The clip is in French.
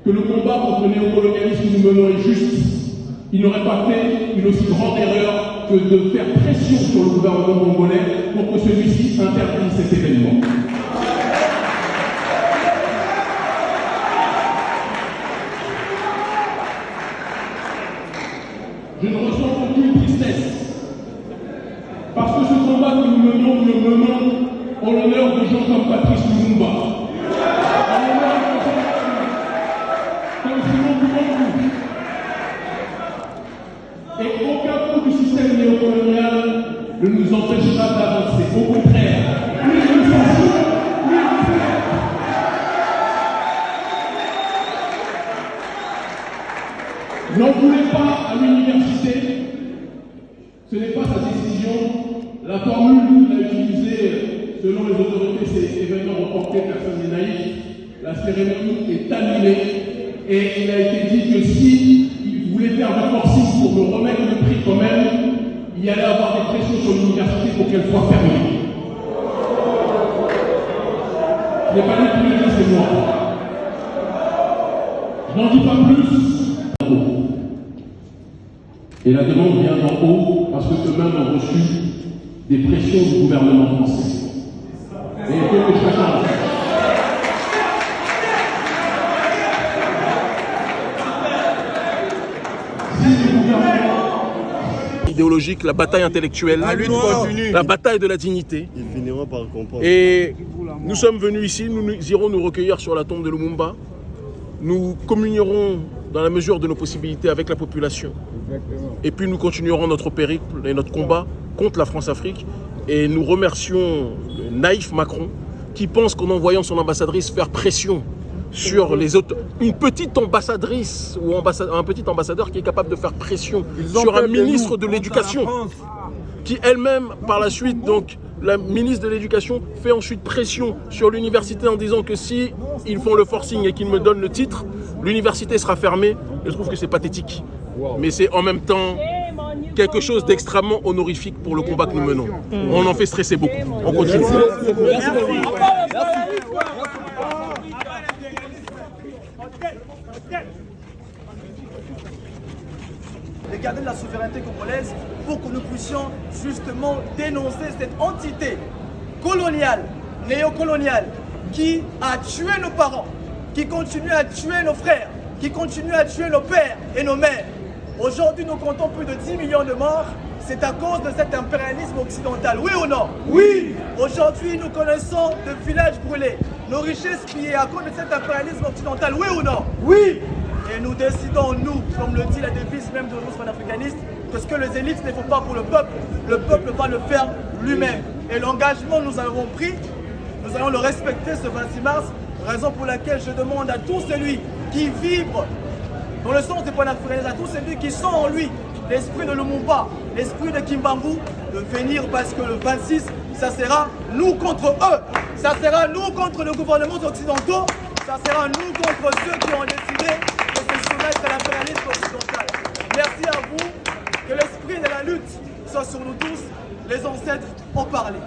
que le combat contre le néocolonialisme que nous menons est juste, il n'aurait pas fait une aussi grande erreur que de faire pression sur le gouvernement congolais pour que celui-ci interdise cet événement. Je ne ressens aucune tristesse, parce que ce combat que nous menons en l'honneur de gens comme Patrice Lumumba, en l'honneur de gens comme Simon Lubangu. Et aucun coup du système néocolonial ne nous empêchera d'avancer. Au contraire, plus nous sommes, plus nous sommes. N'en voulez pas à l'université, ce n'est pas sa décision. La formule qu'il a utilisée selon les autorités, c'est événement reporté, personne n'est naïf. La cérémonie est annulée et il a été dit que si il voulait faire du forcing pour me remettre le prix quand même, il y allait avoir des pressions sur l'université pour qu'elle soit fermée. Ce n'est pas lui qui le dit, c'est moi. Je n'en dis pas plus. Et la demande vient d'en haut parce que eux-mêmes ont reçu des pressions du gouvernement français. Et il faut que chacun le sache. Si le gouvernement idéologique, la bataille intellectuelle, la lutte continue, la bataille de la dignité. Ils finiront par comprendre. Et nous sommes venus ici, nous irons nous recueillir sur la tombe de Lumumba. Nous communierons dans la mesure de nos possibilités avec la population. Exactement. Et puis nous continuerons notre périple et notre combat contre la France-Afrique. Et nous remercions le naïf Macron qui pense qu'en envoyant son ambassadrice faire pression sur les autres, une petite ambassadrice ou un petit ambassadeur qui est capable de faire pression sur un ministre de l'Éducation qui elle-même par la suite, donc la ministre de l'Éducation fait ensuite pression sur l'université en disant que si ils font le forcing et qu'ils me donnent le titre, l'université sera fermée. Je trouve que c'est pathétique. Mais c'est en même temps quelque chose d'extrêmement honorifique pour le combat que nous menons. On en fait stresser beaucoup. On continue. Merci. De garder la souveraineté congolaise pour que nous puissions justement dénoncer cette entité coloniale, néocoloniale, qui a tué nos parents, qui continue à tuer nos frères, qui continue à tuer nos pères et nos mères. Aujourd'hui, nous comptons plus de 10 millions de morts. C'est à cause de cet impérialisme occidental, oui ou non? Oui! Aujourd'hui, nous connaissons de villages brûlés, nos richesses pillées à cause de cet impérialisme occidental, oui ou non? Oui! Et nous décidons, nous, comme le dit la devise même de nous panafricanistes, que ce que les élites ne font pas pour le peuple va le faire lui-même. Et l'engagement que nous avons pris, nous allons le respecter ce 26 mars, raison pour laquelle je demande à tous celui qui vibre dans le sens du panafricanisme, à tous celui qui sent en lui l'esprit de Lumumba, l'esprit de Kimbangu, de venir parce que le 26, ça sera nous contre eux, ça sera nous contre les gouvernements occidentaux, ça sera nous contre ceux qui ont décidé de se soumettre à l'impérialisme occidental. Merci à vous, que l'esprit de la lutte soit sur nous tous, les ancêtres ont parlé.